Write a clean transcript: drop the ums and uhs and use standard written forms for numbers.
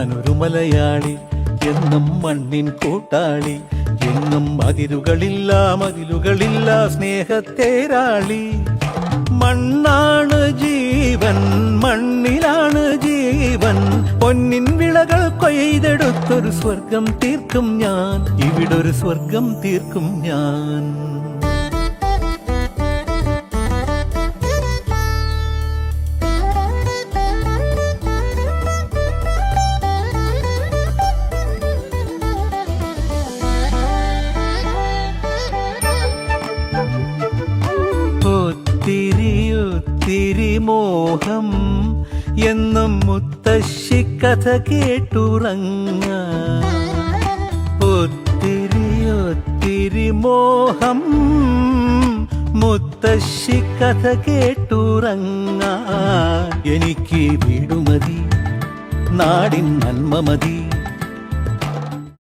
ഞാനൊരു മലയാളി, എന്നും മണ്ണിൻ കൂട്ടാളി, എങ്ങും മതിലുകളില്ല സ്നേഹത്തേരാളി. മണ്ണാണ് ജീവൻ, മണ്ണിലാണ് ജീവൻ, പൊന്നിൻ വിളകൾ കൊയ്തെടുത്തൊരു സ്വർഗം തീർക്കും ഞാൻ, ഇവിടൊരു സ്വർഗം തീർക്കും ഞാൻ. ഒത്തിരി മോഹം എന്നും മുത്തശ്ശി കഥ കേട്ടുറങ്ങ. ഒത്തിരി മോഹം മുത്തശ്ശി കഥ കേട്ടുറങ്ങ. എനിക്ക് വീടുമതി, നാടിൻ നന്മ മതി,